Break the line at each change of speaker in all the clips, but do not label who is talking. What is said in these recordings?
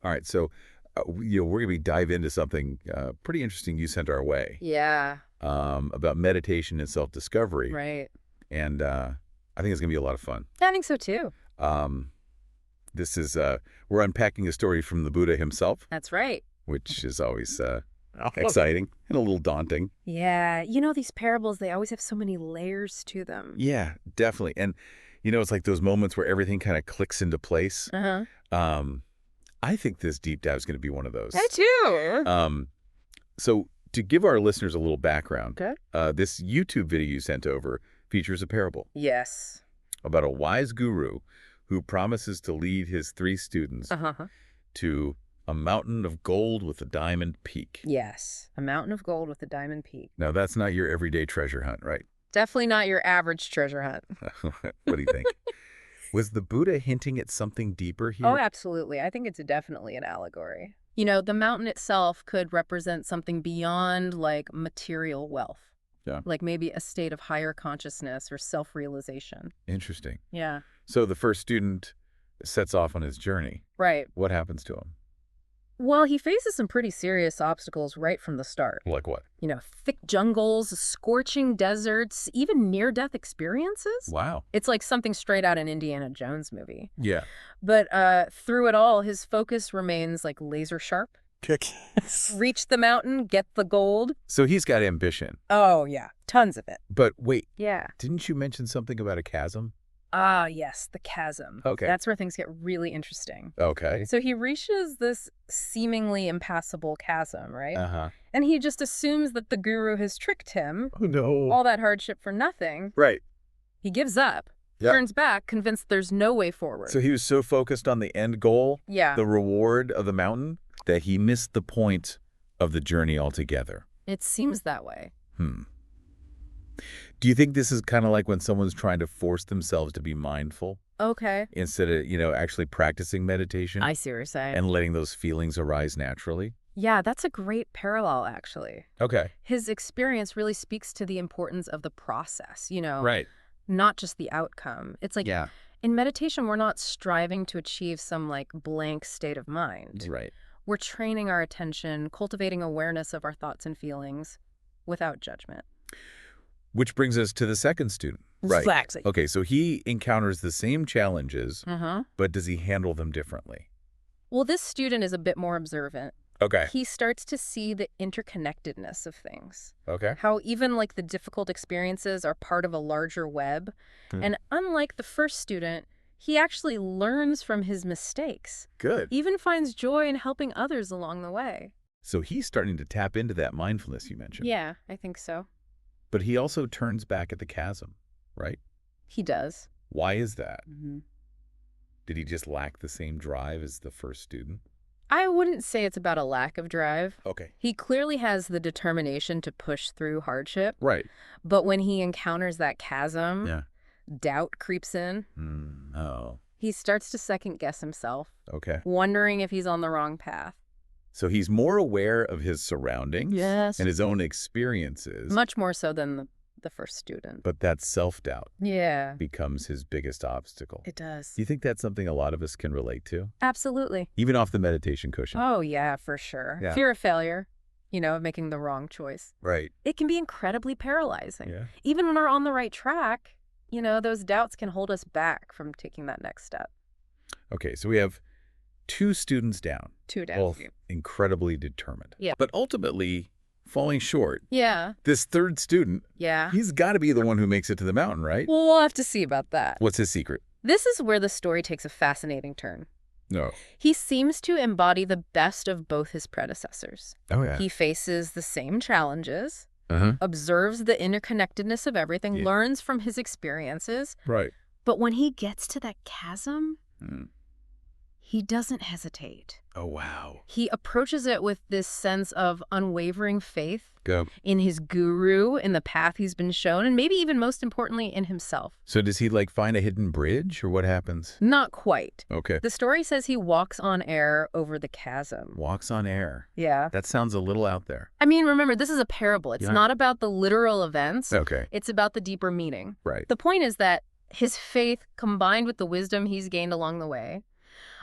All right, so we're going to dive into something pretty interesting you sent our way
Yeah,
about meditation and self-discovery,
right.
and I think it's going to be a lot of fun.
I think so too.
Um, this is we're unpacking a story from the Buddha himself,
That's right.
which is always exciting and a little daunting.
Yeah, these parables, they always have so many layers to them.
Yeah, definitely. And it's like those moments where everything kind of clicks into place.
Uh-huh.
Um, I think this deep dive is going to be one of those.
I too.
Um, so to give our listeners a little background,
Okay.
this YouTube video you sent over features a parable
Yes.
about a wise guru who promises to lead his 3 students
Uh-huh.
to a mountain of gold with a diamond peak.
Yes. A mountain of gold with a diamond peak.
Now, that's not your everyday treasure hunt, right?
Definitely not your average treasure hunt.
What do you think? Was the Buddha hinting at something deeper
Oh,
here?
absolutely. I think it's definitely an allegory. The mountain itself could represent something beyond like material wealth.
Yeah.
Like maybe a state of higher consciousness or self-realization.
Interesting.
Yeah.
So the first student sets off on his journey.
Right.
What happens to him?
Well, he faces some pretty serious obstacles right from the start.
Like what?
Thick jungles, scorching deserts, even near-death experiences.
Wow.
It's like something straight out an Indiana Jones movie.
Yeah.
But through it all, his focus remains like laser sharp.
Kick.
Reach the mountain, get the gold.
So he's got ambition.
Oh, yeah. Tons of it.
But wait,
Yeah.
didn't you mention something about a chasm?
Ah, yes, the chasm.
Okay.
That's where things get really interesting.
Okay.
So he reaches this seemingly impassable chasm, right?
Uh-huh.
And he just assumes that the guru has tricked him.
Oh, no.
All that hardship for nothing.
Right.
He gives up,
Yep.
turns back, convinced there's no way forward.
So he was so focused on the end goal,
Yeah,
the reward of the mountain, that he missed the point of the journey altogether.
it seems that way.
Do you think this is kind of like when someone's trying to force themselves to be mindful
Okay.
instead of, actually practicing meditation
I see what you're saying.
and letting those feelings arise naturally?
Yeah, that's a great parallel, actually.
Okay.
His experience really speaks to the importance of the process,
Right.
not just the outcome. It's like
Yeah.
in meditation, we're not striving to achieve some like blank state of mind.
Right.
We're training our attention, cultivating awareness of our thoughts and feelings without judgment.
Which brings us to the second student. Right.
Exactly.
Okay, so he encounters the same challenges,
Uh-huh.
but does he handle them differently?
Well, this student is a bit more observant.
Okay.
He starts to see the interconnectedness of things.
Okay.
How even like the difficult experiences are part of a larger web. And unlike the first student, he actually learns from his mistakes,
Good.
even finds joy in helping others along the way.
So he's starting to tap into that mindfulness you mentioned.
Yeah, I think so.
But he also turns back at the chasm, right?
He does.
Why is that?
Mm-hmm.
Did he just lack the same drive as the first student?
I wouldn't say it's about a lack of drive.
Okay.
He clearly has the determination to push through hardship,
Right.
but when he encounters that chasm,
Yeah.
doubt creeps in.
Oh,
He starts to second guess himself,
okay.
wondering if he's on the wrong path.
So he's more aware of his surroundings
Yes.
and his own experiences,
Much more so than the first student.
but that self-doubt
Yeah,
becomes his biggest obstacle.
it does.
Do you think that's something a lot of us can relate to?
Absolutely.
Even off the meditation cushion?
Oh, yeah, for sure.
Yeah.
Fear of failure, of making the wrong choice.
Right.
It can be incredibly paralyzing.
Yeah.
Even when we're on the right track, those doubts can hold us back from taking that next step.
Okay, so we have 2 students down,
2 down.
both incredibly determined.
Yeah.
But ultimately falling short.
Yeah,
This third student,
yeah.
he's got to be the one who makes it to the mountain, right?
Well, we'll have to see about that.
What's his secret?
This is where the story takes a fascinating turn.
No.
He seems to embody the best of both his predecessors.
Oh, yeah.
He faces the same challenges,
Uh-huh.
observes the interconnectedness of everything,
Yeah.
learns from his experiences.
Right.
But when he gets to that chasm,
Mm.
he doesn't hesitate.
Oh, wow.
He approaches it with this sense of unwavering faith
Go.
in his guru, in the path he's been shown, and maybe even most importantly, in himself.
So does he find a hidden bridge or what happens?
Not quite.
Okay.
The story says he walks on air over the chasm.
Walks on air.
Yeah.
That sounds a little out there.
I mean, remember, this is a parable. It's
Yeah.
not about the literal events.
Okay.
It's about the deeper meaning.
Right.
The point is that his faith, combined with the wisdom he's gained along the way,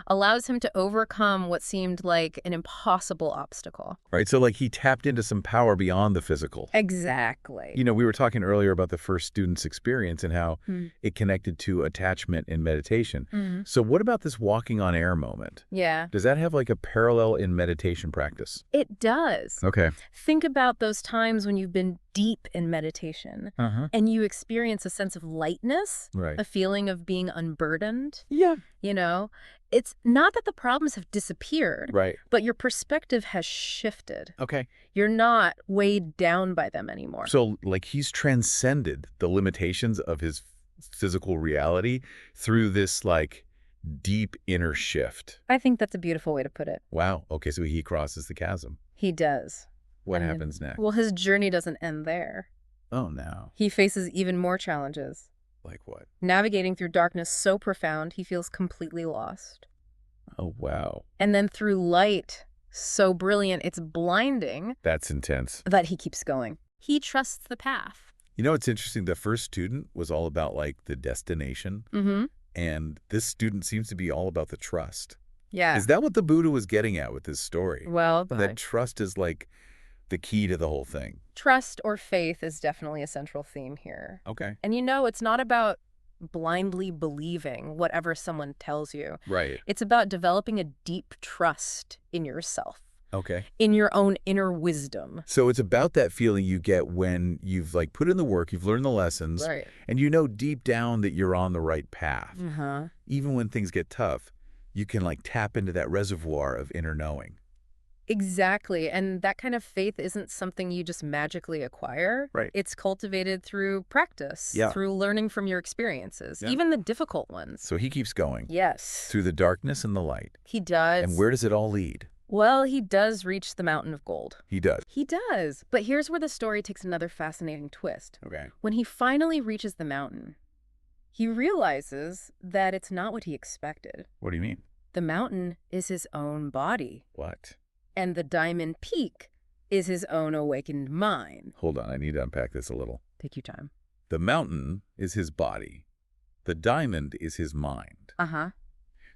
allows him to overcome what seemed like an impossible obstacle.
Right. So like he tapped into some power beyond the physical.
Exactly.
You know, we were talking earlier about the first student's experience and how it connected to attachment in meditation. So what about this walking on air moment?
Yeah.
Does that have like a parallel in meditation practice?
It does.
Okay.
Think about those times when you've been deep in meditation and you experience a sense of lightness,
Right.
a feeling of being unburdened.
Yeah.
You know, it's not that the problems have disappeared,
Right.
but your perspective has shifted.
Okay.
You're not weighed down by them anymore.
So like he's transcended the limitations of his physical reality through this like deep inner shift.
I think that's a beautiful way to put it.
Wow. Okay. So he crosses the chasm.
He does.
What
And-
happens next?
Well, his journey doesn't end there.
Oh, no.
He faces even more challenges.
Like what?
Navigating through darkness so profound, he feels completely lost.
Oh, wow.
And then through light so brilliant, it's blinding,
That's intense.
that he keeps going. He trusts the path.
You know, it's interesting. The first student was all about like the destination. And this student seems to be all about the trust.
Yeah.
Is that what the Buddha was getting at with this story?
Well,
That trust is like the key to the whole thing.
trust or faith is definitely a central theme here.
Okay.
And you know, it's not about blindly believing whatever someone tells you.
Right.
It's about developing a deep trust in yourself,
Okay.
in your own inner wisdom.
So it's about that feeling you get when you've like put in the work, you've learned the lessons,
Right.
and you know deep down that you're on the right path. Even when things get tough, you can like tap into that reservoir of inner knowing.
Exactly. And that kind of faith isn't something you just magically acquire.
Right.
It's cultivated through practice,
Yeah.
through learning from your experiences,
Yeah.
even the difficult ones.
So he keeps going
Yes,
through the darkness and the light.
he does.
And where does it all lead?
Well, he does reach the mountain of gold.
He does.
He does. But here's where the story takes another fascinating twist.
Okay.
When he finally reaches the mountain, he realizes that it's not what he expected.
What do you mean?
The mountain is his own body,
What?
and the diamond peak is his own awakened mind.
Hold on, I need to unpack this a little.
Take your time.
The mountain is his body. The diamond is his mind.
Uh-huh.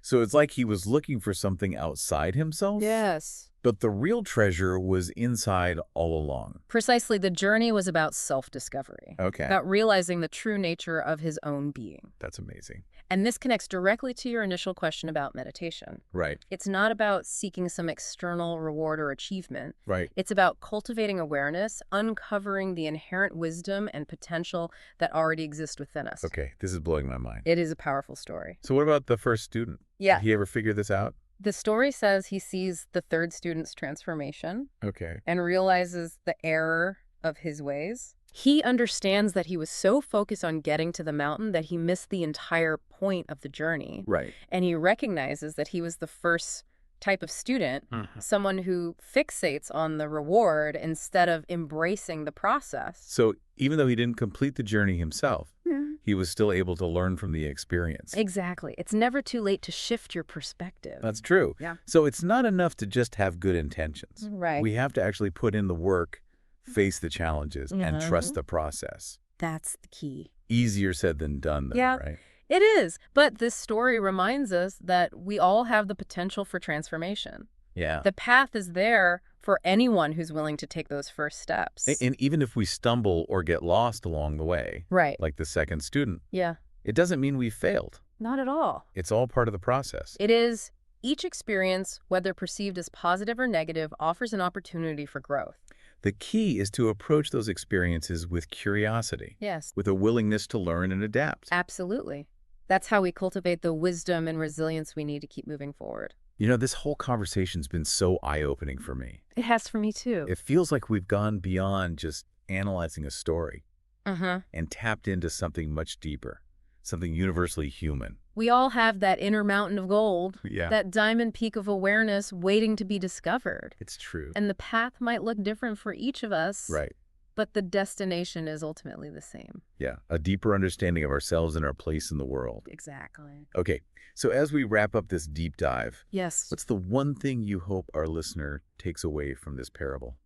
So it's like he was looking for something outside himself.
Yes.
But the real treasure was inside all along.
Precisely, the journey was about self-discovery,
Okay.
about realizing the true nature of his own being.
That's amazing.
And this connects directly to your initial question about meditation.
Right.
It's not about seeking some external reward or achievement.
Right.
It's about cultivating awareness, uncovering the inherent wisdom and potential that already exist within us.
Okay. This is blowing my mind.
It is a powerful story.
So what about the first student?
Yeah.
Did he ever figure this out?
The story says he sees the third student's transformation
Okay.
and realizes the error of his ways. He understands that he was so focused on getting to the mountain that he missed the entire point of the journey.
Right.
And he recognizes that he was the first type of student, someone who fixates on the reward instead of embracing the process.
So even though he didn't complete the journey himself, he was still able to learn from the experience.
Exactly. It's never too late to shift your perspective.
That's true.
Yeah.
So it's not enough to just have good intentions.
Right.
We have to actually put in the work, face the challenges, and trust the process.
That's the key.
Easier said than done, though,
Yeah.
right?
It is. But this story reminds us that we all have the potential for transformation.
Yeah.
The path is there for anyone who's willing to take those first steps.
And even if we stumble or get lost along the way,
Right.
like the second student,
Yeah.
it doesn't mean we failed.
Not at all.
It's all part of the process.
It is. Each experience, whether perceived as positive or negative, offers an opportunity for growth.
The key is to approach those experiences with curiosity,
Yes.
with a willingness to learn and adapt.
Absolutely. That's how we cultivate the wisdom and resilience we need to keep moving forward.
You know, this whole conversation's been so eye-opening for me.
It has for me, too.
It feels like we've gone beyond just analyzing a story and tapped into something much deeper, something universally human.
We all have that inner mountain of gold,
Yeah.
that diamond peak of awareness waiting to be discovered.
It's true.
And the path might look different for each of us,
Right.
but the destination is ultimately the same.
Yeah. A deeper understanding of ourselves and our place in the world.
Exactly.
Okay. So as we wrap up this deep dive,
Yes.
what's the one thing you hope our listener takes away from this parable?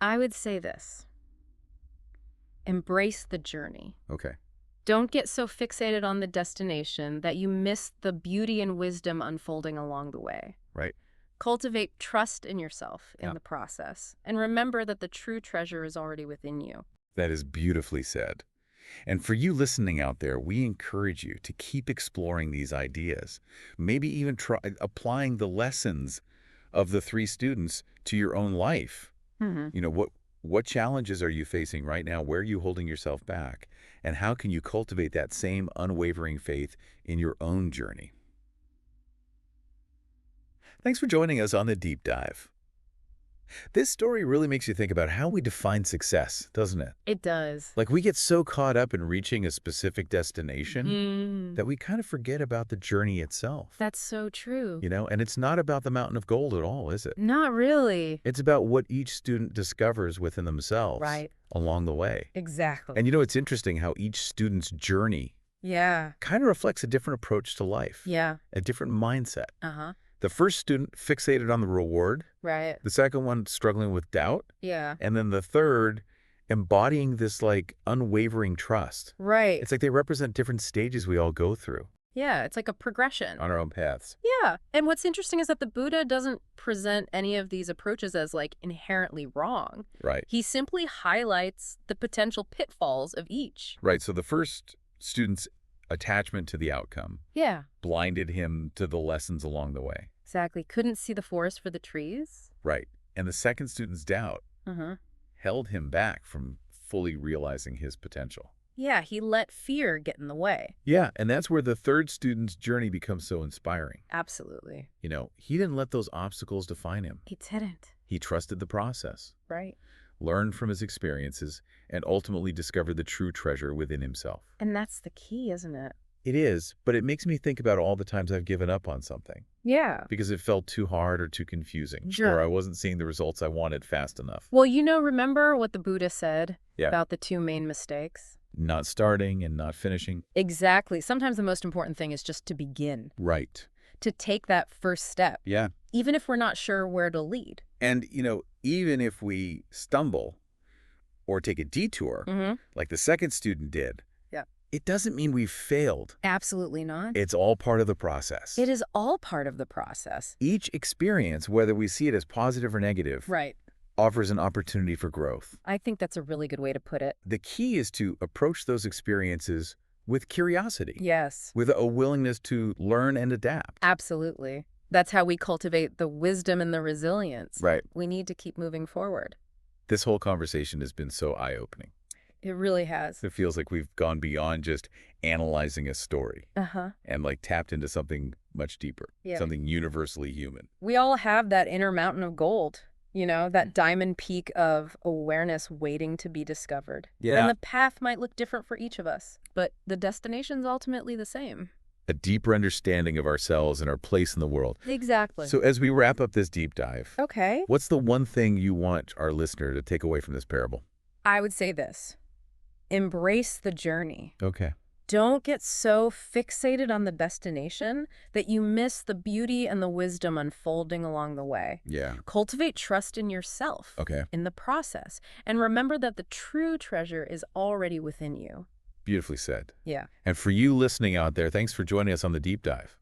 I would say this. Embrace the journey.
Okay.
Don't get so fixated on the destination that you miss the beauty and wisdom unfolding along the way.
Right.
Cultivate trust in yourself in
Yeah.
the process, and remember that the true treasure is already within you.
That is beautifully said. And for you listening out there, we encourage you to keep exploring these ideas. Maybe even try applying the lessons of the three students to your own life.
Mm-hmm.
You know, what challenges are you facing right now? Where are you holding yourself back? And how can you cultivate that same unwavering faith in your own journey? Thanks for joining us on the Deep Dive. This story really makes you think about how we define success, doesn't it?
It does.
Like we get so caught up in reaching a specific destination
Mm.
that we kind of forget about the journey itself.
That's so true.
You know, and it's not about the mountain of gold at all, is it?
Not really.
It's about what each student discovers within themselves
Right.
along the way.
Exactly.
And you know, it's interesting how each student's journey
Yeah.
kind of reflects a different approach to life,
Yeah.
a different mindset.
Uh-huh.
The first student fixated on the reward,
Right.
the second one struggling with doubt,
Yeah.
and then the third embodying this like unwavering trust.
Right.
It's like they represent different stages we all go through
Yeah, it's like a progression.
on our own paths.
Yeah. And what's interesting is that the Buddha doesn't present any of these approaches as like inherently wrong.
Right.
He simply highlights the potential pitfalls of each.
Right. So the first student's attachment to the outcome
Yeah.
blinded him to the lessons along the way.
Exactly. Couldn't see the forest for the trees.
Right. And the second student's doubt
Uh-huh.
held him back from fully realizing his potential.
Yeah, he let fear get in the way.
Yeah. And that's where the third student's journey becomes so inspiring.
Absolutely.
You know, he didn't let those obstacles define him.
He didn't.
He trusted the process,
Right.
learned from his experiences, and ultimately discovered the true treasure within himself.
And that's the key, isn't it?
It is, but it makes me think about all the times I've given up on something
Yeah.
because it felt too hard or too confusing,
Sure.
or I wasn't seeing the results I wanted fast enough.
Well, remember what the Buddha said
Yeah.
about the two main mistakes?
Not starting and not finishing.
Exactly. Sometimes the most important thing is just to begin,
Right.
to take that first step,
Yeah.
even if we're not sure where to lead.
And, you know, even if we stumble or take a detour,
Mm-hmm.
like the second student did,
Yeah.
it doesn't mean we've failed.
Absolutely not.
It's all part of the process.
It is all part of the process.
Each experience, whether we see it as positive or negative,
Right.
offers an opportunity for growth.
I think that's a really good way to put it.
The key is to approach those experiences with curiosity,
Yes.
with a willingness to learn and adapt.
Absolutely. That's how we cultivate the wisdom and the resilience.
Right.
We need to keep moving forward.
This whole conversation has been so eye-opening.
It really has.
It feels like we've gone beyond just analyzing a story
Uh-huh.
and like tapped into something much deeper,
Yeah.
something universally human.
We all have that inner mountain of gold,
Mm.
that diamond peak of awareness waiting to be discovered. And the path might look different for each of us, but the destination's ultimately the same.
A deeper understanding of ourselves and our place in the world.
Exactly.
So as we wrap up this deep dive,
Okay.
what's the one thing you want our listener to take away from this parable?
I would say this. Embrace the journey.
Okay.
Don't get so fixated on the destination that you miss the beauty and the wisdom unfolding along the way.
Yeah.
Cultivate trust in yourself
Okay.
in the process, and remember that the true treasure is already within you.
Beautifully said.
Yeah.
And for you listening out there, thanks for joining us on the deep dive.